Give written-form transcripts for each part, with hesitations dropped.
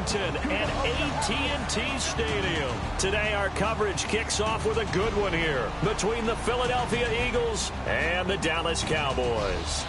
Washington at AT&T Stadium. Today, our coverage kicks off with a good one here between the Philadelphia Eagles and the Dallas Cowboys.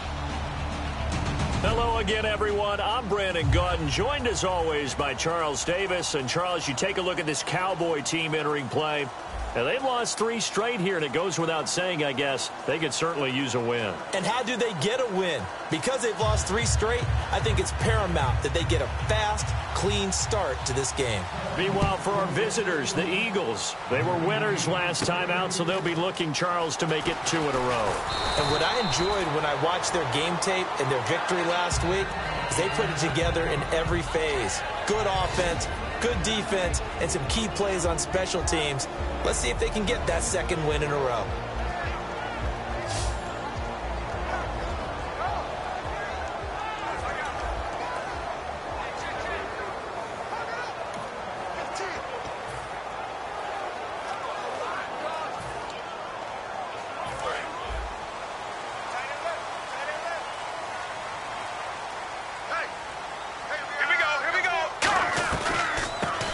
Hello again, everyone. I'm Brandon Gaudin, joined as always by Charles Davis. And Charles, you take a look at this Cowboy team entering play. Now, they've lost 3 straight here, and it goes without saying, I guess, they could certainly use a win. And how do they get a win? Because they've lost 3 straight, I think it's paramount that they get a fast, clean start to this game. Meanwhile, for our visitors, the Eagles, they were winners last time out, so they'll be looking, Charles, to make it 2 in a row. And what I enjoyed when I watched their game tape and their victory last week is they put it together in every phase. Good offense, good defense, and some key plays on special teams. Let's see if they can get that 2nd win in a row.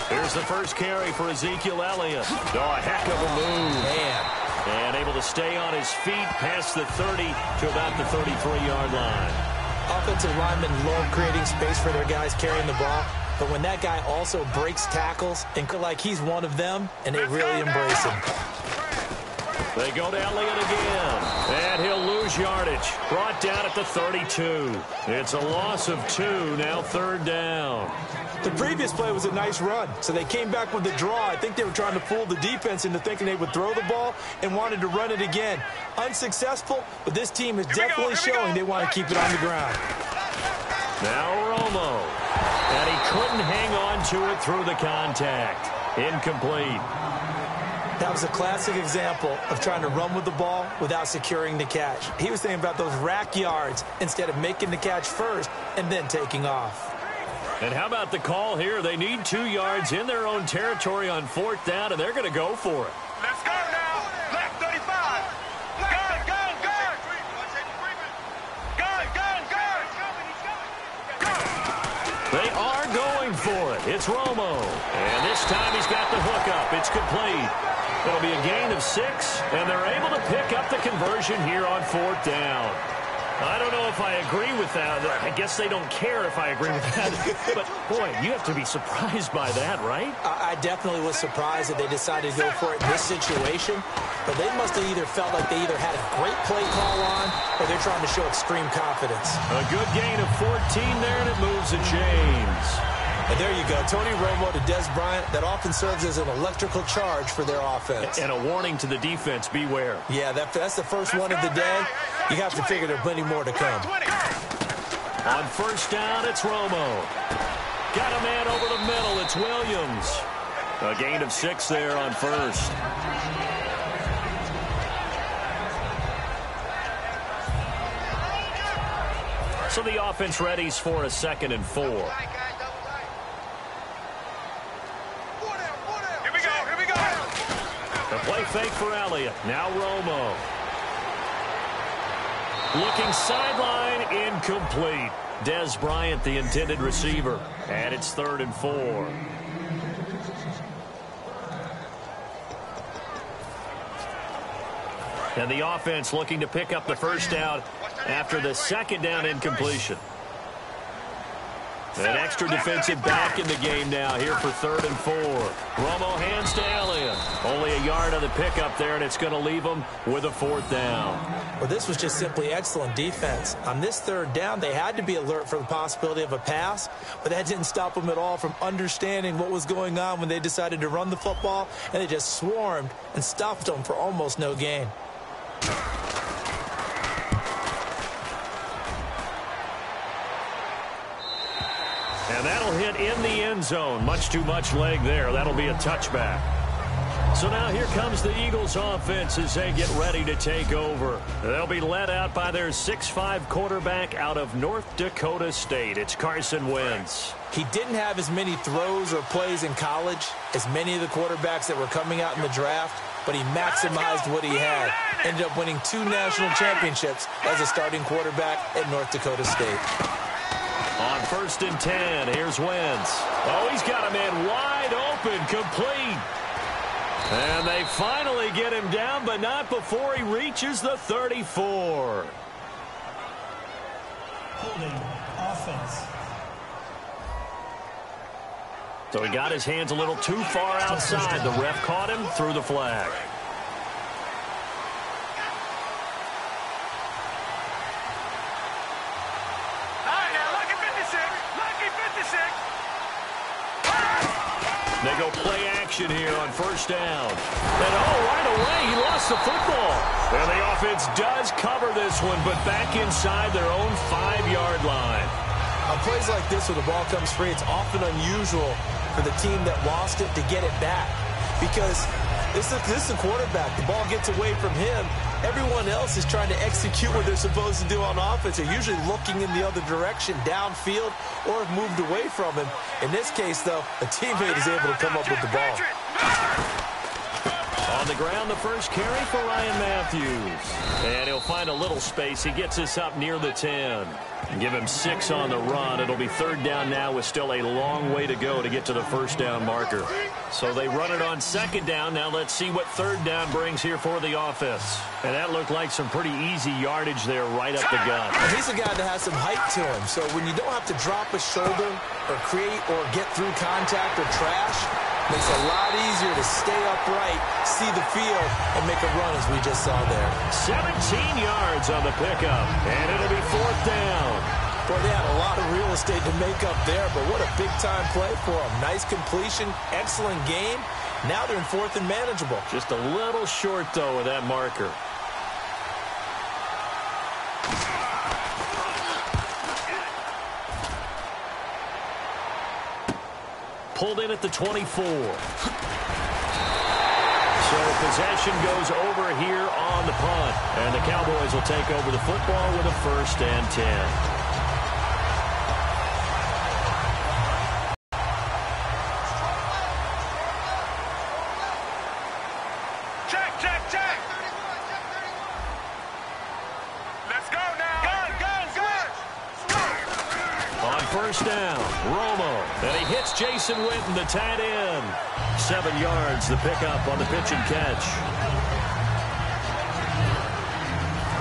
Here's the first carry for Ezekiel Elliott. Oh, a heck of a move. Man. And able to stay on his feet past the 30 to about the 33-yard line. Offensive linemen love creating space for their guys carrying the ball, but when that guy also breaks tackles and feel like he's one of them, and they really embrace him. They go to Elliott again, and he'll lose yardage. Brought down at the 32. It's a loss of 2, now 3rd down. The previous play was a nice run, so they came back with the draw. I think they were trying to fool the defense into thinking they would throw the ball and wanted to run it again. Unsuccessful, but this team is definitely showing they want to keep it on the ground. Now Romo, and he couldn't hang on to it through the contact. Incomplete. That was a classic example of trying to run with the ball without securing the catch. He was thinking about those rack yards instead of making the catch first and then taking off. And how about the call here? They need 2 yards in their own territory on 4th down, and they're going to go for it. Let's go now. Left 35. Gun. They are going for it. It's Romo. And this time he's got the hook up. It's complete. It'll be a gain of 6, and they're able to pick up the conversion here on 4th down. I don't know if I agree with that. I guess they don't care if I agree with that. But, boy, you have to be surprised by that, right? I definitely was surprised that they decided to go for it in this situation. But they must have either felt like they either had a great play call on or they're trying to show extreme confidence. A good gain of 14 there, and it moves to James. And there you go. Tony Romo to Des Bryant. That often serves as an electrical charge for their offense. And a warning to the defense, beware. Yeah, that's the first one of the day. You have to figure there are plenty more to come. On 1st down, it's Romo. Got a man over the middle. It's Williams. A gain of 6 there on 1st. So the offense readies for a 2nd and 4. The play fake for Elliott. Now Romo. Looking sideline, incomplete. Des Bryant, the intended receiver. And it's 3rd and 4. And the offense looking to pick up the 1st down after the 2nd down incompletion. An extra defensive back in the game now here for 3rd and 4. Romo hands to Elliott. Only a yard on the pickup there, and it's going to leave him with a 4th down. Well, this was just simply excellent defense. On this 3rd down, they had to be alert for the possibility of a pass, but that didn't stop them at all from understanding what was going on when they decided to run the football, and they just swarmed and stuffed them for almost no gain. And that'll hit in the end zone. Much too much leg there. That'll be a touchback. So now here comes the Eagles offense as they get ready to take over. They'll be led out by their 6'5" quarterback out of North Dakota State. It's Carson Wentz. He didn't have as many throws or plays in college as many of the quarterbacks that were coming out in the draft, but he maximized what he had. Ended up winning 2 national championships as a starting quarterback at North Dakota State. On 1st and 10, here's Wentz. Oh, he's got a man wide open, complete. And they finally get him down, but not before he reaches the 34. Holding offense. So he got his hands a little too far outside. The ref caught him, threw the flag. They go play action here on 1st down. And right away, he lost the football. And the offense does cover this one, but back inside their own 5-yard line. On plays like this where the ball comes free, it's often unusual for the team that lost it to get it back. Because this is the quarterback. The ball gets away from him. Everyone else is trying to execute what they're supposed to do on offense. They're usually looking in the other direction, downfield, or have moved away from him. In this case, though, a teammate is able to come up with the ball. On the ground, the first carry for Ryan Matthews. And he'll find a little space. He gets us up near the 10. Give him 6 on the run. It'll be 3rd down now with still a long way to go to get to the 1st down marker. So they run it on 2nd down. Now let's see what 3rd down brings here for the offense. And that looked like some pretty easy yardage there right up the gut. He's a guy that has some height to him. So when you don't have to drop a shoulder or create or get through contact or trash, makes it a lot easier to stay upright, see the field, and make a run as we just saw there. 17 yards on the pickup, and it'll be 4th down. Boy, they had a lot of real estate to make up there, but what a big-time play for them. Nice completion, excellent game. Now they're in 4th and manageable. Just a little short, though, of that marker. Pulled in at the 24. So possession goes over here on the punt. And the Cowboys will take over the football with a 1st and 10. Jason Witten, the tight end. 7 yards, the pickup on the pitch and catch.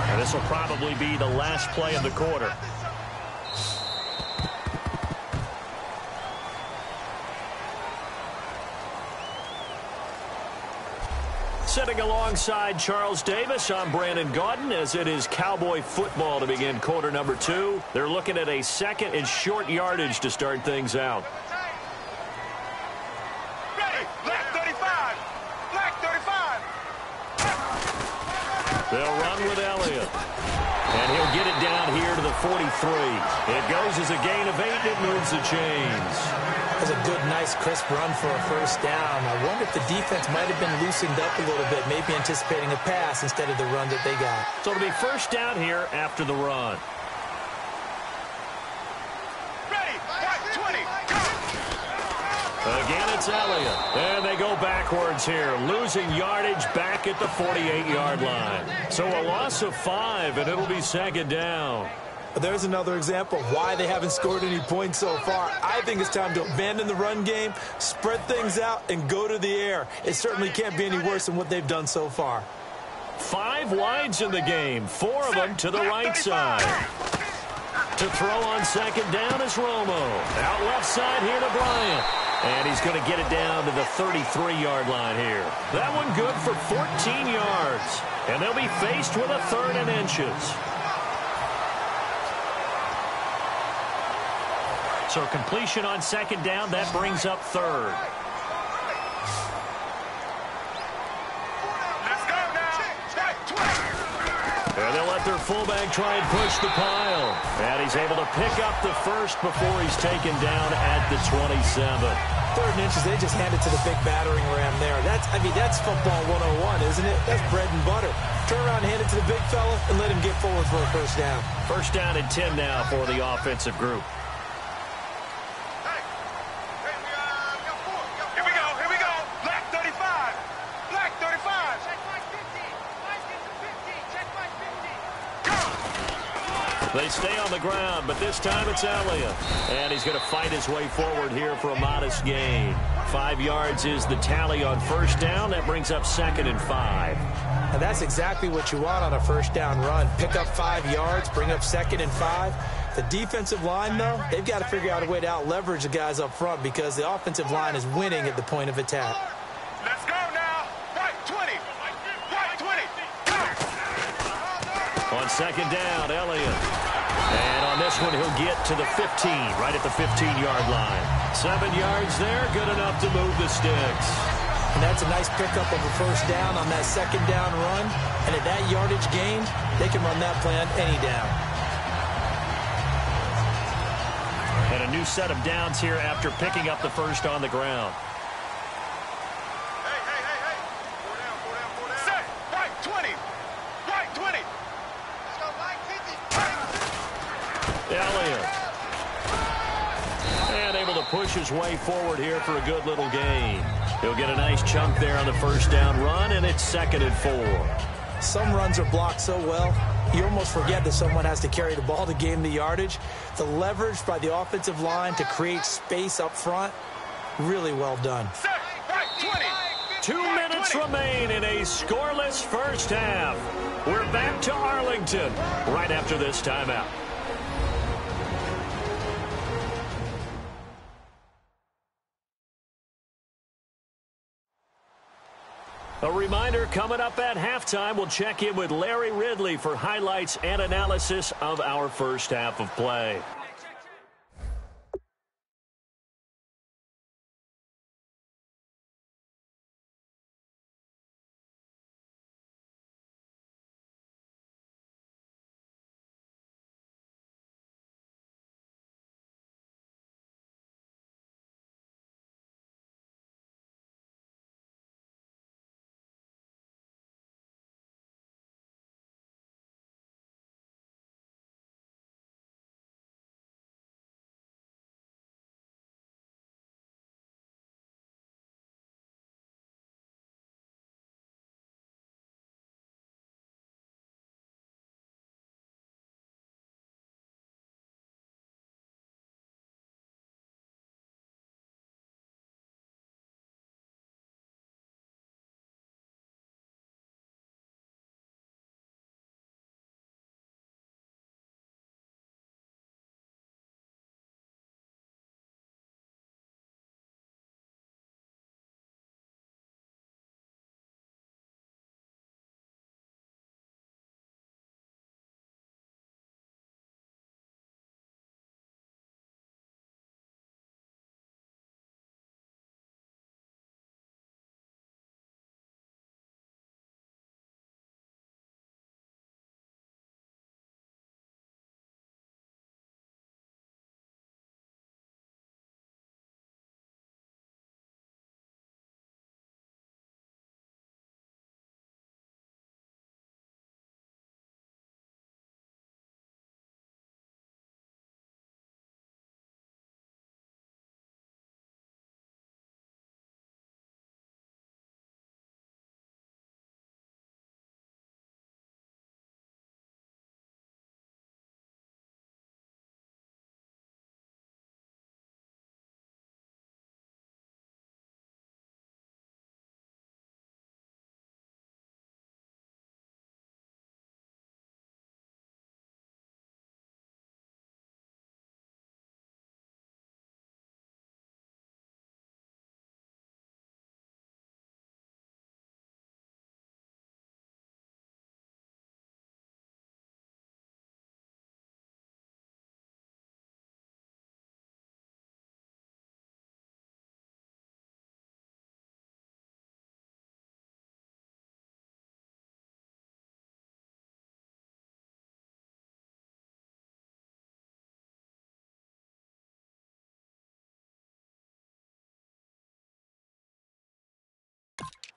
And this will probably be the last play of the quarter. Sitting alongside Charles Davis, I'm Brandon Gaudin, as it is Cowboy football to begin quarter number 2. They're looking at a 2nd and short yardage to start things out. They'll run with Elliott. And he'll get it down here to the 43. It goes as a gain of 8. It moves the chains. That's a good, nice, crisp run for a 1st down. I wonder if the defense might have been loosened up a little bit, maybe anticipating a pass instead of the run that they got. So it'll be 1st down here after the run. Again, it's Elliott. And they go backwards here, losing yardage back at the 48-yard line. So a loss of 5, and it'll be 2nd down. There's another example of why they haven't scored any points so far. I think it's time to abandon the run game, spread things out, and go to the air. It certainly can't be any worse than what they've done so far. 5 wides in the game, 4 of them to the right side. To throw on 2nd down is Romo. Out left side here to Bryant. And he's going to get it down to the 33-yard line here. That one good for 14 yards. And they'll be faced with a 3rd and inches. So completion on 2nd down, that brings up 3rd. And they'll let their fullback try and push the pile. And he's able to pick up the 1st before he's taken down at the 27. 3rd and inches, they just hand it to the big battering ram there. That's football 101, isn't it? That's bread and butter. Turn around, hand it to the big fella, and let him get forward for a 1st down. 1st down and 10 now for the offensive group. They stay on the ground, but this time it's Elliott. And he's going to fight his way forward here for a modest gain. 5 yards is the tally on first down. That brings up 2nd and 5. And that's exactly what you want on a first down run. Pick up 5 yards, bring up 2nd and 5. The defensive line, though, they've got to figure out a way to out-leverage the guys up front because the offensive line is winning at the point of attack. Let's go now. Right 20. Right 20. On 2nd down, Elliott. And on this one, he'll get to the 15, right at the 15-yard line. 7 yards there, good enough to move the sticks. And that's a nice pickup of a first down on that 2nd down run. And at that yardage gained, they can run that play on any down. And a new set of downs here after picking up the first on the ground. Hey. Four down. Set. Right 20. Right 20. Let's go, Mike. 50. Elliott. And able to push his way forward here for a good little gain. He'll get a nice chunk there on the first down run, and it's 2nd and 4. Some runs are blocked so well, you almost forget that someone has to carry the ball to gain the yardage. The leverage by the offensive line to create space up front, really well done. Set. Right 20. 2 minutes remain in a scoreless first half. We're back to Arlington right after this timeout. A reminder, coming up at halftime, we'll check in with Larry Ridley for highlights and analysis of our first half of play.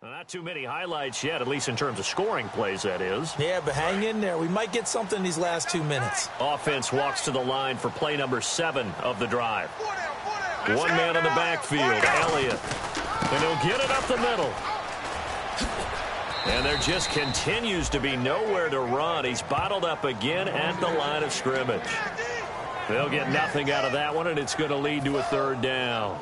Not too many highlights yet, at least in terms of scoring plays, that is. Yeah, but hang in there. We might get something in these last 2 minutes. Offense walks to the line for play number 7 of the drive. One man on the backfield, Elliott. And he'll get it up the middle. And there just continues to be nowhere to run. He's bottled up again at the line of scrimmage. They'll get nothing out of that one, and it's going to lead to a third down.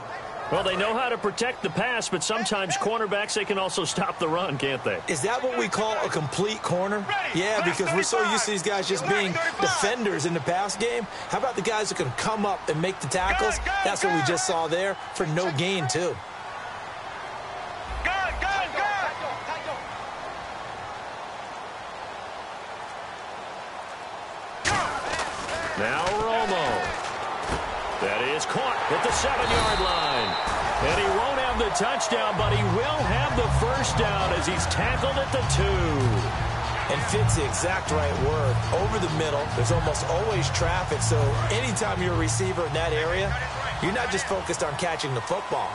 Well, they know how to protect the pass, but sometimes cornerbacks, they can also stop the run, can't they? Is that what we call a complete corner? Yeah, because we're so used to these guys just being defenders in the pass game. How about the guys that can come up and make the tackles? That's what we just saw there for no gain, too. Now Romo. That is caught at the 7-yard line. And he won't have the touchdown, but he will have the first down as he's tackled at the 2. And fits the exact right word. Over the middle, there's almost always traffic, so anytime you're a receiver in that area, you're not just focused on catching the football.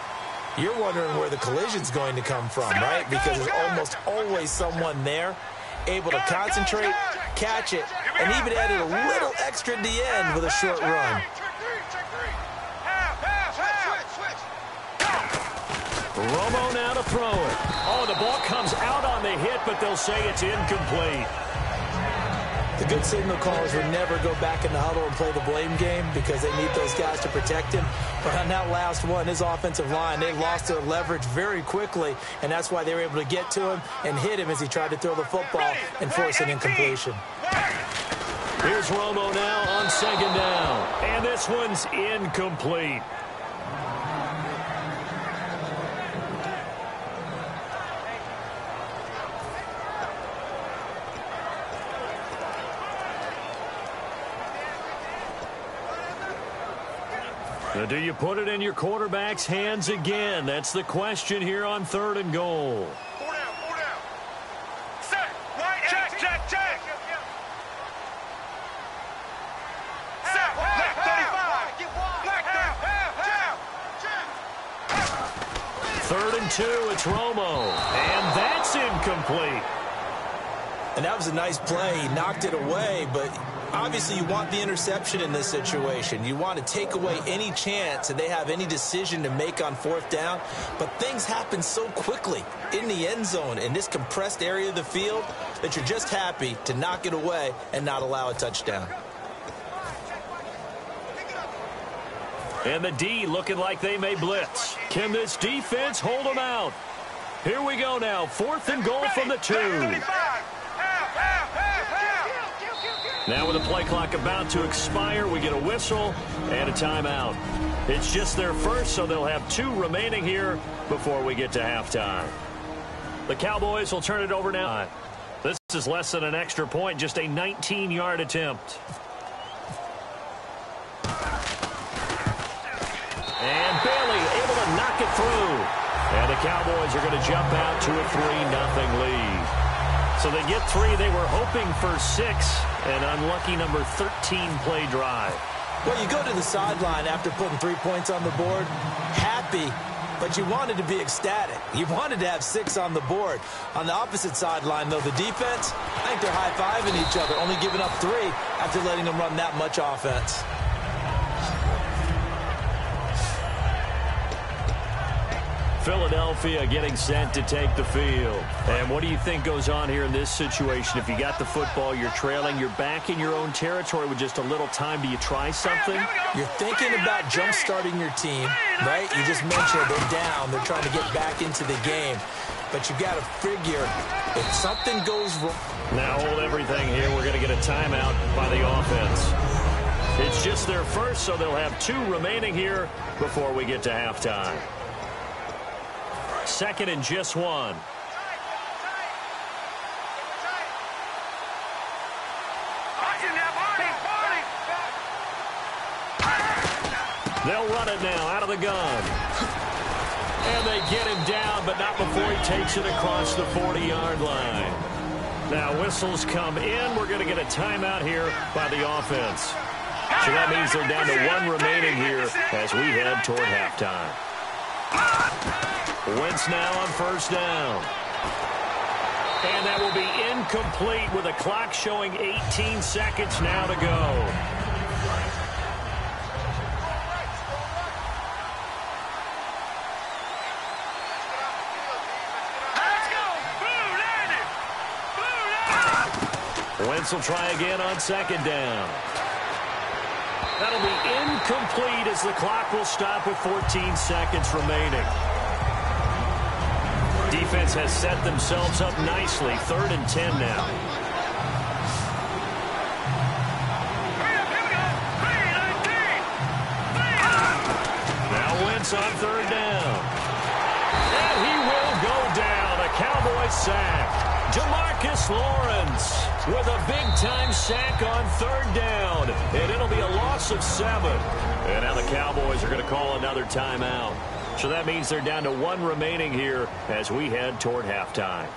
You're wondering where the collision's going to come from, right? Because there's almost always someone there able to concentrate, catch it, and even added a little extra at the end with a short run. Romo now to throw it. Oh, the ball comes out on the hit, but they'll say it's incomplete. The good signal callers would never go back in the huddle and play the blame game because they need those guys to protect him. But on that last one, his offensive line, they lost their leverage very quickly, and that's why they were able to get to him and hit him as he tried to throw the football and force an incompletion. Here's Romo now on second down, and this one's incomplete. Do you put it in your quarterback's hands again? That's the question here on 3rd and goal. 4 down, 4 down. Set, right, check. Set, left 35. Black 3rd and 2, it's Romo. And that's incomplete. And that was a nice play. He knocked it away, but obviously you want the interception in this situation. You want to take away any chance that they have any decision to make on 4th down. But things happen so quickly in the end zone in this compressed area of the field that you're just happy to knock it away and not allow a touchdown. And the D looking like they may blitz. Can this defense hold them out? Here we go now. 4th and goal from the 2. Now with the play clock about to expire, we get a whistle and a timeout. It's just their first, so they'll have 2 remaining here before we get to halftime. The Cowboys will turn it over now. This is less than an extra point, just a 19-yard attempt. And Bailey able to knock it through. And the Cowboys are going to jump out to a 3-0 lead. So they get 3. They were hoping for 6. An unlucky number 13 play drive. Well, you go to the sideline after putting 3 points on the board, happy, but you wanted to be ecstatic. You wanted to have 6 on the board. On the opposite sideline, though, the defense, I think they're high-fiving each other, only giving up 3 after letting them run that much offense. Philadelphia getting set to take the field. And what do you think goes on here in this situation? If you got the football, you're trailing, you're back in your own territory with just a little time. Do you try something? You're thinking about jump-starting your team, right? You just mentioned they're down. They're trying to get back into the game. But you got to figure if something goes wrong. Now hold everything here. We're going to get a timeout by the offense. It's just their first, so they'll have 2 remaining here before we get to halftime. 2nd and just 1. They'll run it now out of the gun. And they get him down, but not before he takes it across the 40-yard line. Now whistles come in. We're going to get a timeout here by the offense. So that means they're down to 1 remaining here as we head toward halftime. Wentz now on 1st down. And that will be incomplete with the clock showing 18 seconds now to go. Let's go. Blue landed. Wentz will try again on second down. That'll be incomplete as the clock will stop with 14 seconds remaining. Defense has set themselves up nicely. 3rd and 10 now. Now Wentz on 3rd down. And he will go down. A Cowboy sack. Jamarcus Lawrence with a big-time sack on 3rd down. And it'll be a loss of 7. And now the Cowboys are going to call another timeout. So that means they're down to 1 remaining here as we head toward halftime.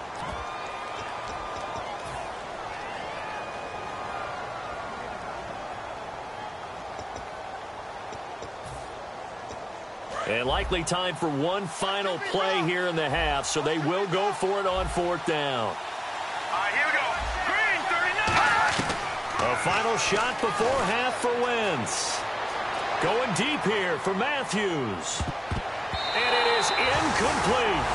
And likely time for one final play here in the half, so they will go for it on 4th down. All right, here we go. Green, 39. A final shot before half for Wentz. Going deep here for Matthews. And it is incomplete.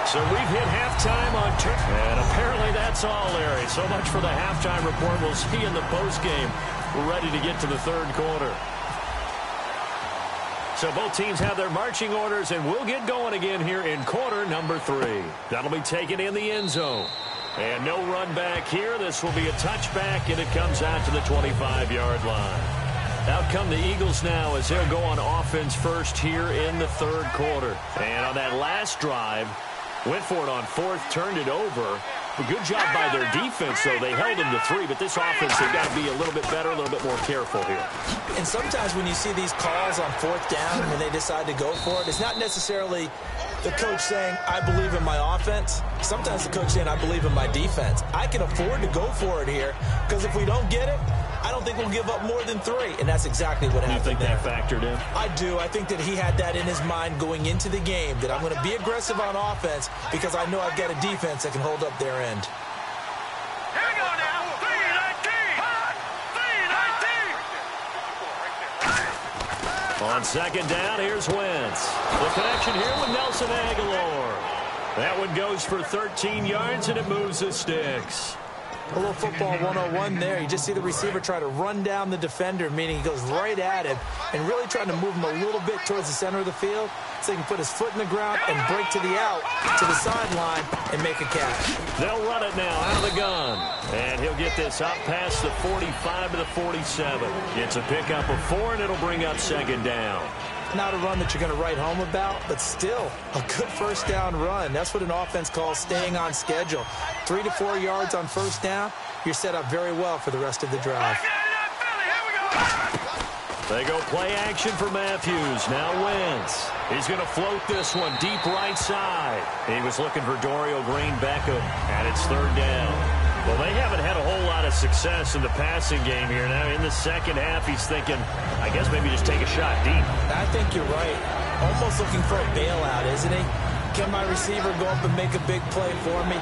So we've hit halftime on turn. And apparently that's all, Larry. So much for the halftime report. We'll see in the postgame. We're ready to get to the 3rd quarter. So both teams have their marching orders, and we'll get going again here in quarter number 3. That'll be taken in the end zone. And no run back here. This will be a touchback, and it comes out to the 25-yard line. Out come the Eagles now as they'll go on offense first here in the 3rd quarter. And on that last drive, went for it on 4th, turned it over. A good job by their defense, though. They held them to 3, but this offense, they've got to be a little bit better, a little bit more careful here. And sometimes when you see these calls on 4th down, when they decide to go for it, it's not necessarily the coach saying, I believe in my offense. Sometimes the coach saying, I believe in my defense. I can afford to go for it here, because if we don't get it, I don't think we'll give up more than 3, and that's exactly what happened. You think there. that factored in? I do. I think that he had that in his mind going into the game, that I'm going to be aggressive on offense because I know I've got a defense that can hold up their end. Here we go now. 3-19. On second down, here's Wentz. The connection here with Nelson Aguilar. That one goes for 13 yards, and it moves the sticks. A little football 101 there. You just see the receiver try to run down the defender, meaning he goes right at him and really trying to move him a little bit towards the center of the field so he can put his foot in the ground and break to the out, to the sideline, and make a catch. They'll run it now out of the gun. And he'll get this up past the 45 to the 47. Gets a pickup of 4, and it'll bring up second down. Not a run that you're going to write home about, but still a good 1st down run. That's what an offense calls staying on schedule. 3 to 4 yards on 1st down, you're set up very well for the rest of the drive. They go play action for Matthews. Now Wentz. He's going to float this one deep right side. He was looking for Dorial Green-Beckham, and it's 3rd down. Well, they haven't had a whole lot of success in the passing game here. Now, in the second half, he's thinking, I guess maybe just take a shot deep. I think you're right. Almost looking for a bailout, isn't he? Can my receiver go up and make a big play for me?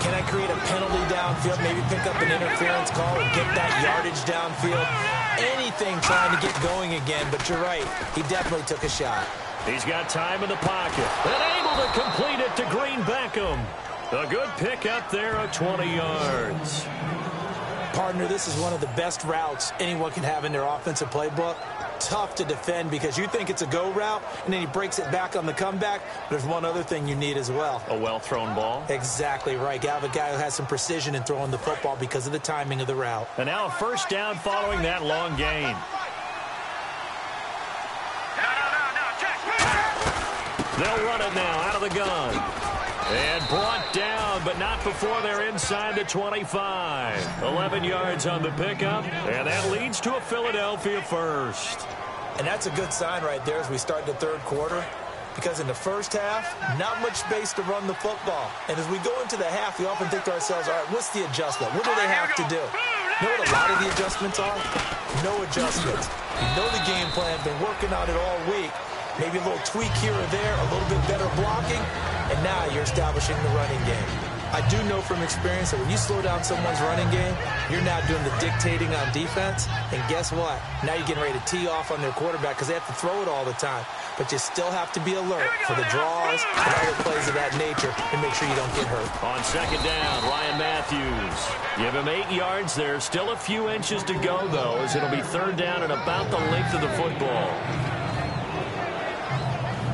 Can I create a penalty downfield, maybe pick up an interference call and get that yardage downfield? Anything trying to get going again, but you're right. He definitely took a shot. He's got time in the pocket and able to complete it to Green-Beckham. A good pickup there of 20 yards. Partner, this is one of the best routes anyone can have in their offensive playbook. Tough to defend because you think it's a go route, and then he breaks it back on the comeback. There's one other thing you need as well. A well-thrown ball. Exactly right. You have a guy who has some precision in throwing the football because of the timing of the route. And now a 1st down following that long gain. They'll run it now out of the gun. And brought down, but not before they're inside the 25. 11 yards on the pickup, and that leads to a Philadelphia 1st. And that's a good sign right there as we start the 3rd quarter, because in the 1st half, not much space to run the football. And as we go into the half, we often think to ourselves, all right, what's the adjustment? What do they have to do? You know what a lot of the adjustments are? No adjustments. You know the game plan, been working on it all week. Maybe a little tweak here or there, a little bit better blocking, and now you're establishing the running game. I do know from experience that when you slow down someone's running game, you're now doing the dictating on defense, and guess what? Now you're getting ready to tee off on their quarterback because they have to throw it all the time. but you still have to be alert for the draws and other plays of that nature and make sure you don't get hurt. On second down, Ryan Matthews. Give him 8 yards there. Still a few inches to go, though, as it'll be third down and about the length of the football.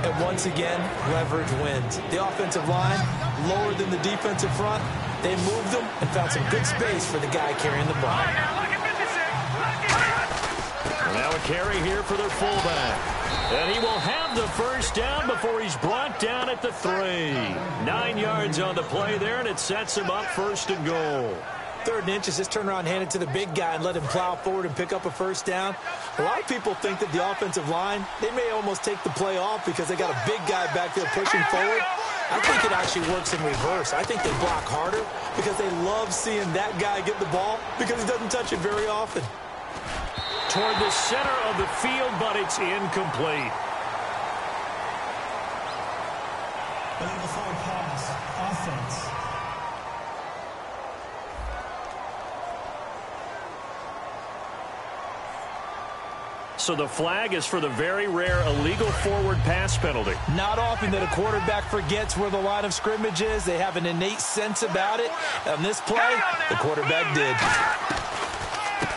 And once again, leverage wins. The offensive line, lower than the defensive front. They moved them and found some good space for the guy carrying the ball. Now a carry here for their fullback. And he will have the first down before he's brought down at the 3. 9 yards on the play there, and it sets him up first and goal. 3rd and inches, just turn around, hand it to the big guy, and let him plow forward and pick up a first down. A lot of people think that the offensive line, they may almost take the play off because they got a big guy back there pushing forward. I think it actually works in reverse. I think they block harder because they love seeing that guy get the ball because he doesn't touch it very often. Toward the center of the field, but it's incomplete. Illegal forward pass, offense. So the flag is for the very rare illegal forward pass penalty. Not often that a quarterback forgets where the line of scrimmage is. They have an innate sense about it. On this play, the quarterback did.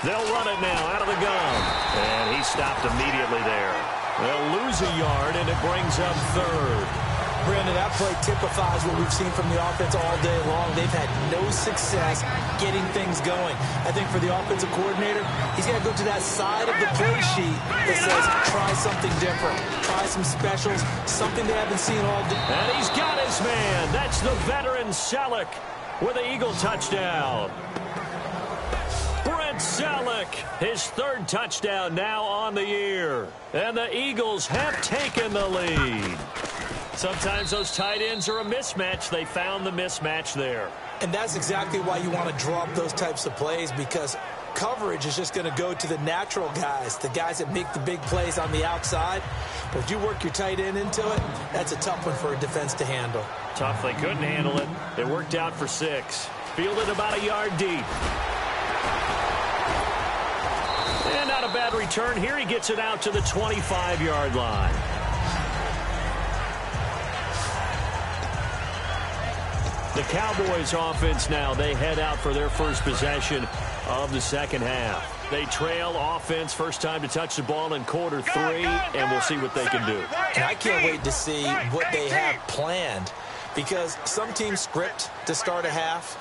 They'll run it now out of the gun. And he stopped immediately there. They'll lose a yard, and it brings up 3rd. Brandon, that play typifies what we've seen from the offense all day long. They've had no success getting things going. I think for the offensive coordinator, he's got to go to that side of the play sheet that says, try something different. Try some specials, something they haven't seen all day. And he's got his man. That's the veteran Selleck with an Eagle touchdown. Brent Selleck, his 3rd touchdown now on the year. And the Eagles have taken the lead. Sometimes those tight ends are a mismatch. They found the mismatch there. And that's exactly why you want to draw up those types of plays, because coverage is just going to go to the natural guys, the guys that make the big plays on the outside. But if you work your tight end into it, that's a tough one for a defense to handle. Tough. They couldn't handle it. It worked out for 6. Fielded about a yard deep. And not a bad return. Here he gets it out to the 25-yard line. The Cowboys offense now, they head out for their first possession of the second half. They trail offense, first time to touch the ball in quarter 3, and we'll see what they can do. And I can't wait to see what they have planned, because some teams script to start a half.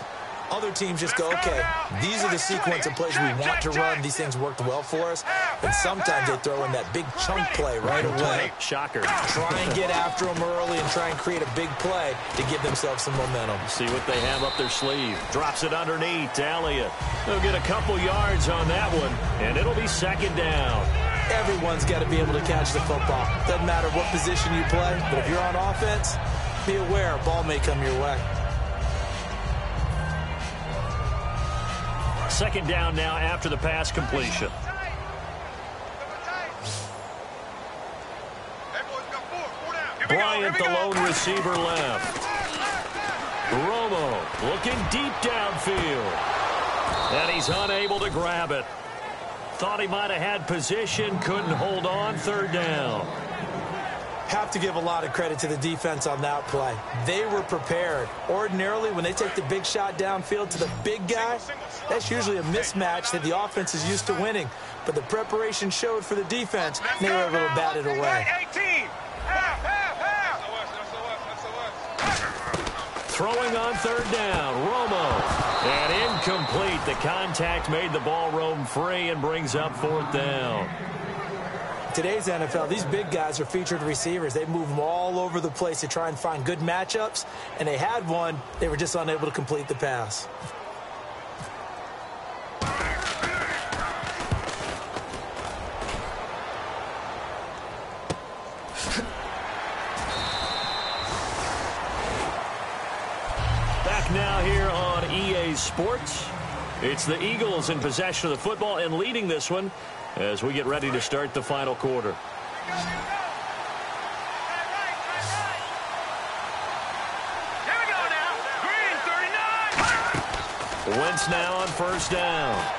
Other teams just go, okay, these are the sequence of plays we want to run. These things worked well for us. And sometimes they throw in that big chunk play right away. Shocker. Try and get after them early and try and create a big play to give themselves some momentum. See what they have up their sleeve. Drops it underneath to Elliott. They'll get a couple yards on that one, and it'll be second down. Everyone's got to be able to catch the football. Doesn't matter what position you play, but if you're on offense, be aware a ball may come your way. Second down now after the pass completion. Bryant, the lone receiver, left. Romo looking deep downfield. And he's unable to grab it. Thought he might have had position, couldn't hold on, 3rd down. Have to give a lot of credit to the defense on that play. They were prepared. Ordinarily, when they take the big shot downfield to the big guy, that's usually a mismatch that the offense is used to winning. But the preparation showed for the defense, and they were able to bat it away. Throwing on 3rd down, Romo. And incomplete. The contact made the ball roam free and brings up 4th down. Today's NFL, these big guys are featured receivers. They move them all over the place to try and find good matchups, and they had one. They were just unable to complete the pass. Back now here on EA Sports. It's the Eagles in possession of the football and leading this one as we get ready to start the final quarter. Wentz now on 1st down.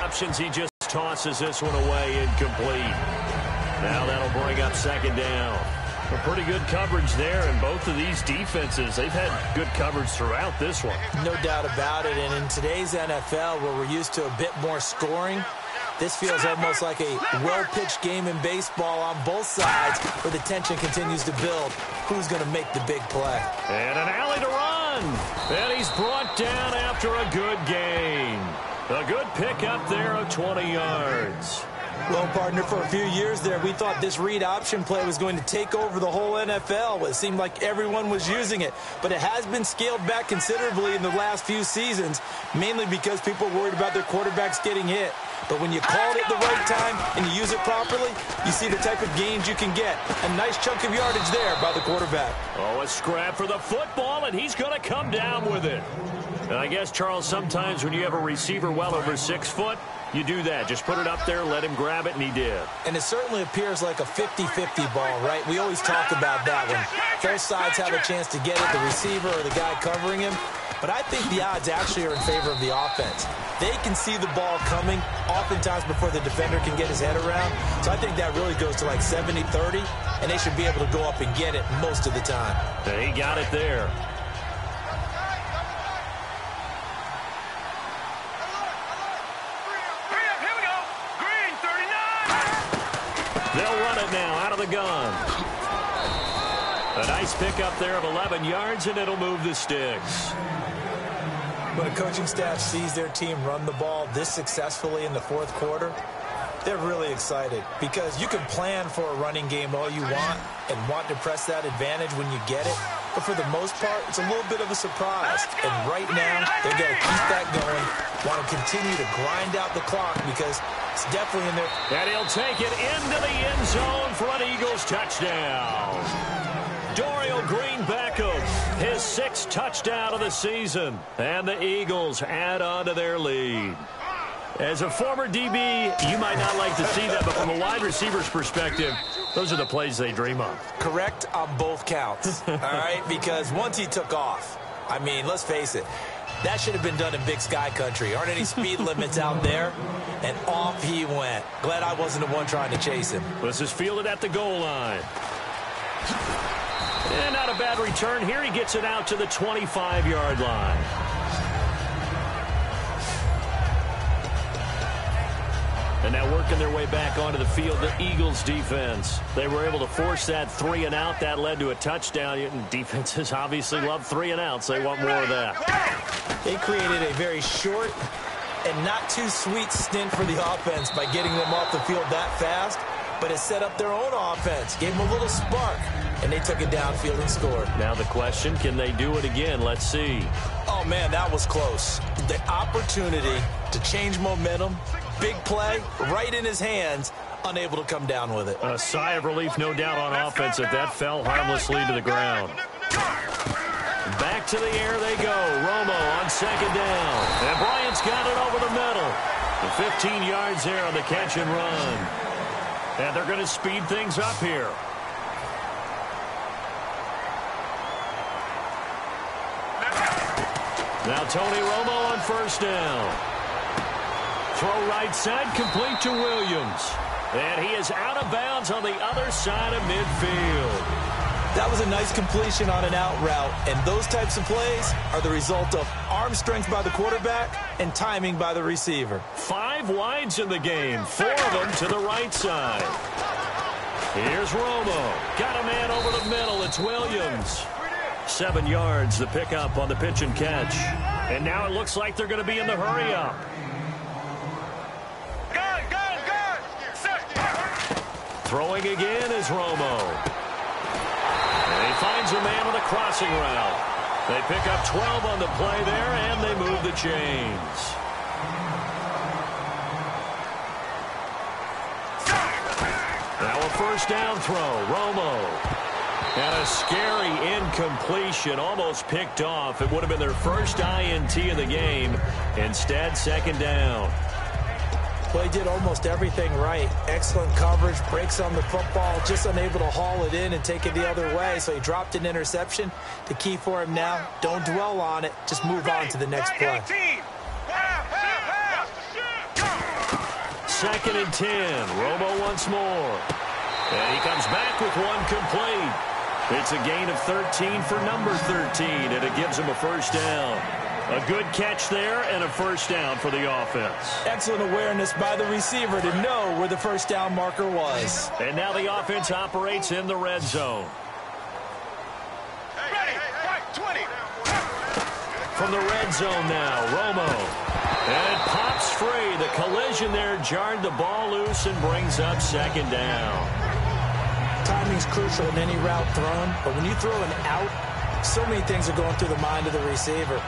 Options, he just tosses this one away, incomplete. Now that'll bring up second down. A pretty good coverage there, and both of these defenses, they've had good coverage throughout this one. No doubt about it, and in today's NFL, where we're used to a bit more scoring, this feels almost like a well-pitched game in baseball on both sides, where the tension continues to build. Who's going to make the big play? And an alley to run. And he's brought down after a good gain. A good pickup there of 20 yards. Well, partner, for a few years there, we thought this read option play was going to take over the whole NFL. It seemed like everyone was using it, but it has been scaled back considerably in the last few seasons, mainly because people are worried about their quarterbacks getting hit. But when you call it at the right time and you use it properly, you see the type of gains you can get. A nice chunk of yardage there by the quarterback. Oh, a scrap for the football, and he's going to come down with it. And I guess, Charles, sometimes when you have a receiver well over 6 foot, you do that. Just put it up there, let him grab it, and he did. And it certainly appears like a 50-50 ball, right? We always talk about that when both sides have a chance to get it, the receiver or the guy covering him. But I think the odds actually are in favor of the offense. They can see the ball coming oftentimes before the defender can get his head around. So I think that really goes to like 70-30, and they should be able to go up and get it most of the time. He got it there. They'll run it now out of the gun. A nice pickup there of 11 yards, and it'll move the sticks. When a coaching staff sees their team run the ball this successfully in the fourth quarter, they're really excited because you can plan for a running game all you want and want to press that advantage when you get it. But for the most part, it's a little bit of a surprise. And right now, they're going to keep that going, want to continue to grind out the clock because it's definitely in there. And he'll take it into the end zone for an Eagles touchdown. Dorial Green Beckham, his 6th touchdown of the season. And the Eagles add on to their lead. As a former DB, you might not like to see that, but from a wide receiver's perspective, those are the plays they dream of. Correct on both counts, all right? Because once he took off, I mean, let's face it, that should have been done in Big Sky country. Aren't any speed limits out there? And off he went. Glad I wasn't the one trying to chase him. This is fielded at the goal line. And not a bad return here. He gets it out to the 25-yard line. And now working their way back onto the field, the Eagles defense. They were able to force that 3 and out. That led to a touchdown. And defenses obviously love 3 and outs. They want more of that. They created a very short and not too sweet stint for the offense by getting them off the field that fast. But it set up their own offense, gave them a little spark, and they took it downfield and scored. Now the question, can they do it again? Let's see. Oh, man, that was close. The opportunity to change momentum, big play, right in his hands, unable to come down with it. A sigh of relief, no doubt, on offense if that fell harmlessly to the ground. Back to the air they go. Romo on second down. And Bryant's got it over the middle. The 15 yards there on the catch and run. And they're going to speed things up here. Now Tony Romo on first down. Throw right side, complete to Williams. And he is out of bounds on the other side of midfield. That was a nice completion on an out route, and those types of plays are the result of arm strength by the quarterback and timing by the receiver. 5 wides in the game, 4 of them to the right side. Here's Romo. Got a man over the middle. It's Williams. 7 yards, the pickup on the pitch and catch. And now it looks like they're going to be in the hurry-up. Throwing again is Romo. And he finds a man on the crossing route. They pick up 12 on the play there, and they move the chains. Now a first down throw. Romo. And a scary incompletion, almost picked off. It would have been their first INT of the game. Instead, second down. Well, he did almost everything right. Excellent coverage, breaks on the football, just unable to haul it in and take it the other way. So he dropped an interception. The key for him now, don't dwell on it. Just move on to the next play. 2nd and 10. Romo once more. And he comes back with one complete. It's a gain of 13 for number 13, and it gives him a first down. A good catch there and a first down for the offense. Excellent awareness by the receiver to know where the first down marker was. And now the offense operates in the red zone. Ready, right, 20. From the red zone now, Romo. And it pops free. The collision there jarred the ball loose and brings up second down. Timing's crucial in any route thrown, but when you throw an out, so many things are going through the mind of the receiver.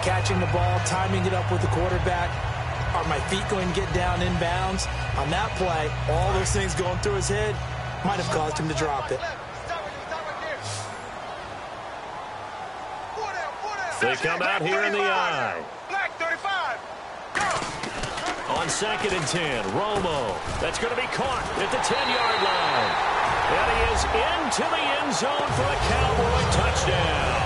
Catching the ball, timing it up with the quarterback. Are my feet going to get down in bounds? On that play, all those things going through his head might have caused him to drop it. They come out here in the I. Black 35. On 2nd and 10, Romo. That's going to be caught at the 10-yard line. And he is into the end zone for a Cowboy touchdown.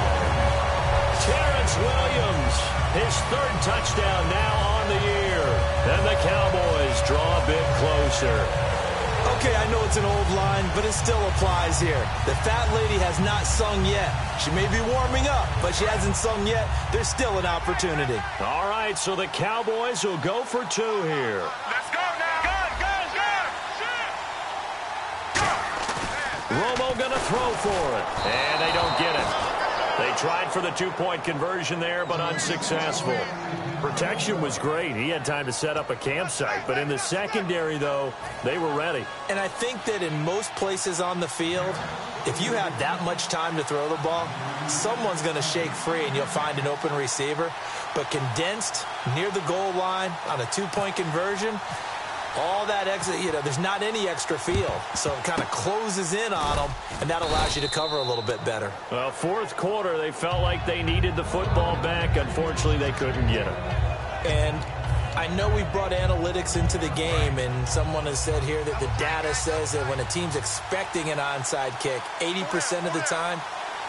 Terrence Williams, his 3rd touchdown now on the year. And the Cowboys draw a bit closer. Okay, I know it's an old line, but it still applies here. The fat lady has not sung yet. She may be warming up, but she hasn't sung yet. There's still an opportunity. All right, so the Cowboys will go for 2 here. Let's go now. Romo going to throw for it, and they don't get it. They tried for the 2-point conversion there, but unsuccessful. Protection was great. He had time to set up a campsite, but in the secondary, though, they were ready. And I think that in most places on the field, if you have that much time to throw the ball, someone's going to shake free and you'll find an open receiver. But condensed near the goal line on a 2-point conversion, all that extra, there's not any extra field. So it kind of closes in on them, and that allows you to cover a little bit better. Well, 4th quarter, they felt like they needed the football back. Unfortunately, they couldn't get it. And I know we brought analytics into the game, and someone has said here that the data says that when a team's expecting an onside kick, 80% of the time,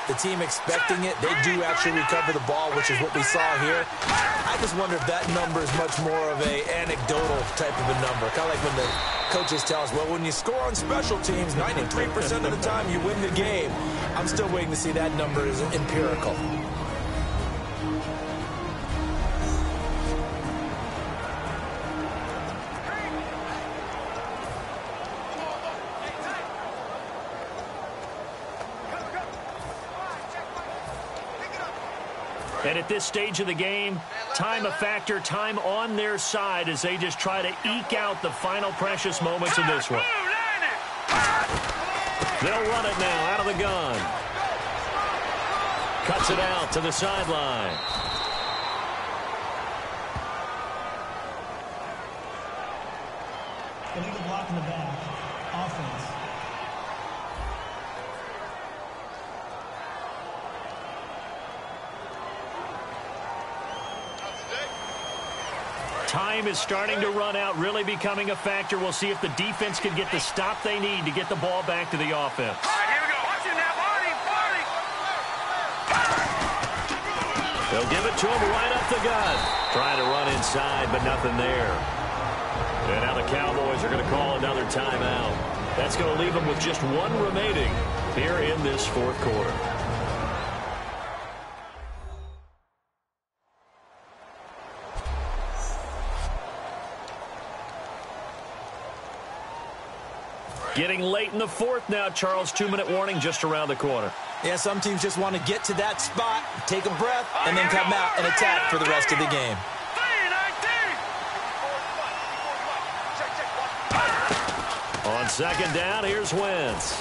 the team expecting it, they do actually recover the ball, which is what we saw here. I just wonder if that number is much more of a anecdotal type of a number. Kind of like when the coaches tell us, well, when you score on special teams, 93% of the time you win the game. I'm still waiting to see that number is empirical. And at this stage of the game, time a factor, time on their side as they just try to eke out the final precious moments of this one. They'll run it now out of the gun. Cuts it out to the sideline. Illegal block in the back. Offense. Time is starting to run out, really becoming a factor. We'll see if the defense can get the stop they need to get the ball back to the offense. All right, here we go. Watch it now, Barney. They'll give it to him right up the gut. Trying to run inside, but nothing there. And now the Cowboys are going to call another timeout. That's going to leave them with just 1 remaining here in this 4th quarter. Getting late in the 4th now, Charles. 2-minute warning just around the corner. Yeah, some teams just want to get to that spot, take a breath, and then come out and attack for the rest of the game. On 2nd down, here's Wentz.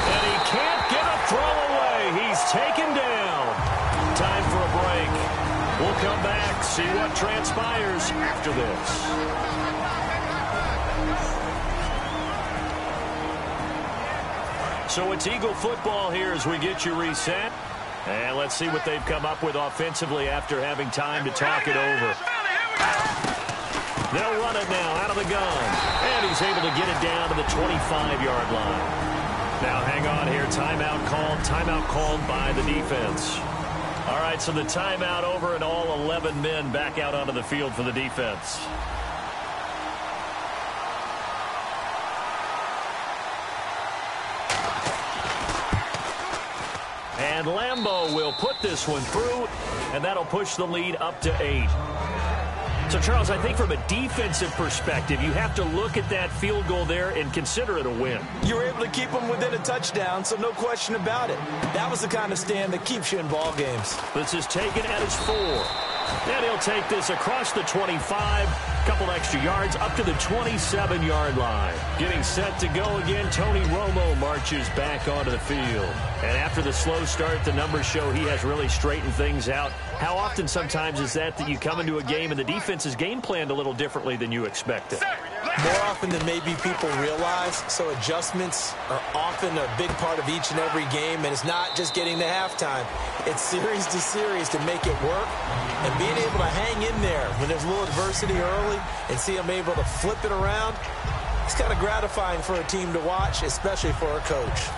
And he can't get a throw away. He's taken down. Time for a break. We'll come back, see what transpires after this. So it's Eagle football here as we get you reset. And let's see what they've come up with offensively after having time to talk it over. They'll run it now out of the gun. And he's able to get it down to the 25-yard line. Now hang on here. Timeout called by the defense. All right, so the timeout over and all 11 men back out onto the field for the defense. And Lambeau will put this one through, and that'll push the lead up to 8. So, Charles, I think from a defensive perspective, you have to look at that field goal there and consider it a win. You were able to keep them within a touchdown, so no question about it. That was the kind of stand that keeps you in ball games. This is taken at his 4. And he'll take this across the 25, couple extra yards, up to the 27-yard line. Getting set to go again, Tony Romo marches back onto the field. And after the slow start, the numbers show he has really straightened things out. How often sometimes is that you come into a game and the defense is game planned a little differently than you expected? More often than maybe people realize, so adjustments are often a big part of each and every game, and it's not just getting to halftime. It's series to series to make it work, and being able to hang in there when there's a little adversity early and see them able to flip it around, it's kind of gratifying for a team to watch, especially for a coach.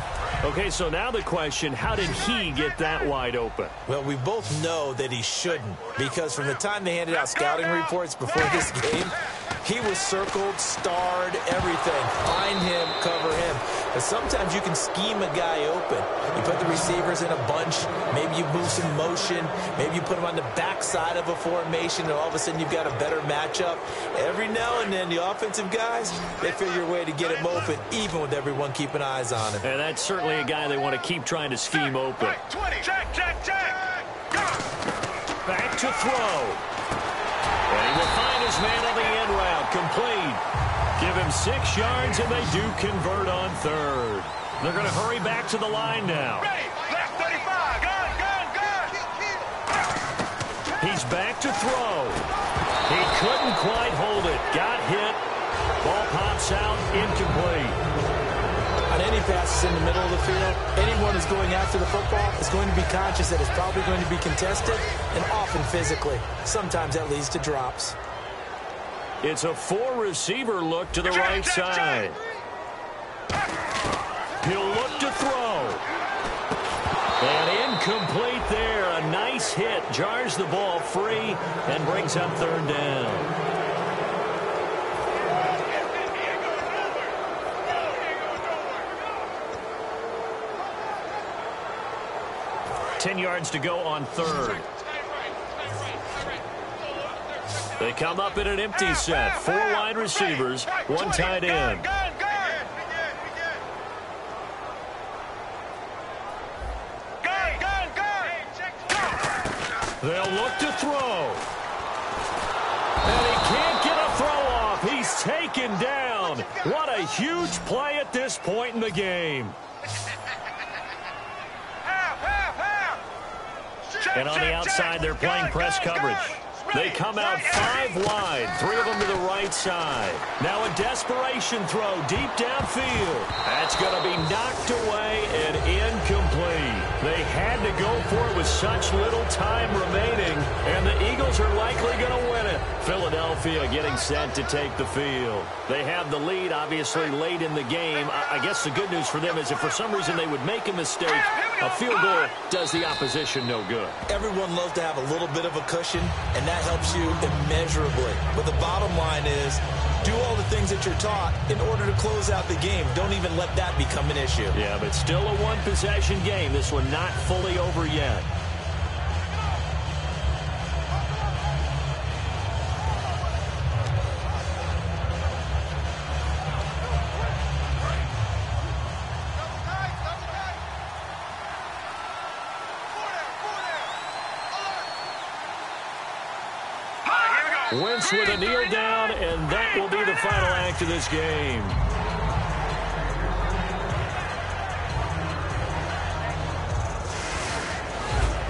Okay, so now the question, how did he get that wide open? Well, we both know that he shouldn't, because from the time they handed out scouting reports before this game, he was circled, starred, everything. Find him, cover him. But sometimes you can scheme a guy open. You put the receivers in a bunch. Maybe you move some motion. Maybe you put them on the backside of a formation, and all of a sudden you've got a better matchup. Every now and then, the offensive guys, they figure a way to get him open, even with everyone keeping eyes on him. And that's certainly a guy they want to keep trying to scheme open. Back to throw. And he will find his man on the end route, complete. Give him 6 yards, and they do convert on 3rd. They're going to hurry back to the line now. Left 35. Gun. He's back to throw. He couldn't quite hold it. Got hit. Ball pops out, incomplete. On any passes in the middle of the field, anyone who's going after the football is going to be conscious that it's probably going to be contested, and often physically. Sometimes that leads to drops. It's a 4-receiver look to the right side. He'll look to throw. And incomplete there. A nice hit. Jars the ball free and brings up 3rd down. 10 yards to go on 3rd. They come up in an empty set. 4 wide receivers, 1 tight end. They'll look to throw. And he can't get a throw off. He's taken down. What a huge play at this point in the game. And on the outside, they're playing press coverage. They come out 5 wide, 3 of them to the right side. Now a desperation throw deep downfield. That's going to be knocked away and incomplete. They had to go for it with such little time remaining, and the Eagles are likely going to win it. Philadelphia getting set to take the field. They have the lead, obviously, late in the game. I guess the good news for them is if for some reason they would make a mistake, a field goal does the opposition no good. Everyone loves to have a little bit of a cushion, and that helps you immeasurably. But the bottom line is, do all the things that you're taught in order to close out the game. Don't even let that become an issue. Yeah, but still a one-possession game. This one not fully over yet. Wentz with a kneel down, and that will be the final act of this game.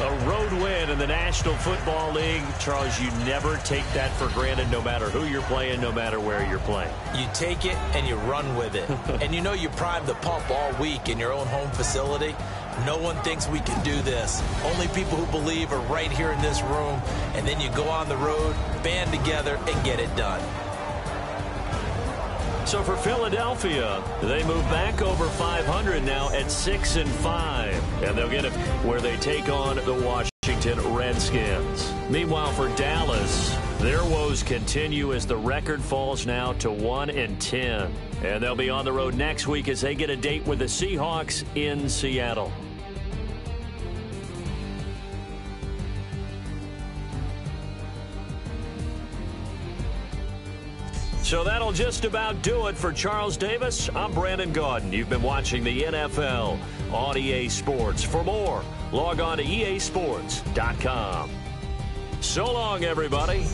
A road win in the National Football League. Charles, you never take that for granted, no matter who you're playing, no matter where you're playing. You take it and you run with it. And you know you primed the pump all week in your own home facility. No one thinks we can do this. Only people who believe are right here in this room. And then you go on the road, band together, and get it done. So for Philadelphia, they move back over 500 now at 6-5. And they'll get it where they take on the Washington Redskins. Meanwhile, for Dallas, their woes continue as the record falls now to 1-10. And they'll be on the road next week as they get a date with the Seahawks in Seattle. So that'll just about do it for Charles Davis. I'm Brandon Gaudin. You've been watching the NFL on EA Sports. For more, log on to easports.com. So long, everybody.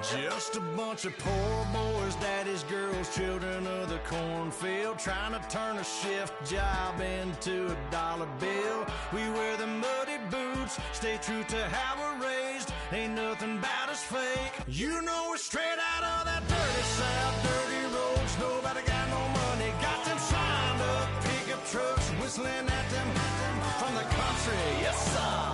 Just a bunch of poor boys, daddy's girls, children of the cornfield, trying to turn a shift job into a dollar bill. We wear the muddy boots, stay true to how we're raised, ain't nothing about us fake. You know we're straight out of that dirty south, dirty roads, nobody got no money, got them signed up, pickup trucks, whistling at them from the country, yes sir.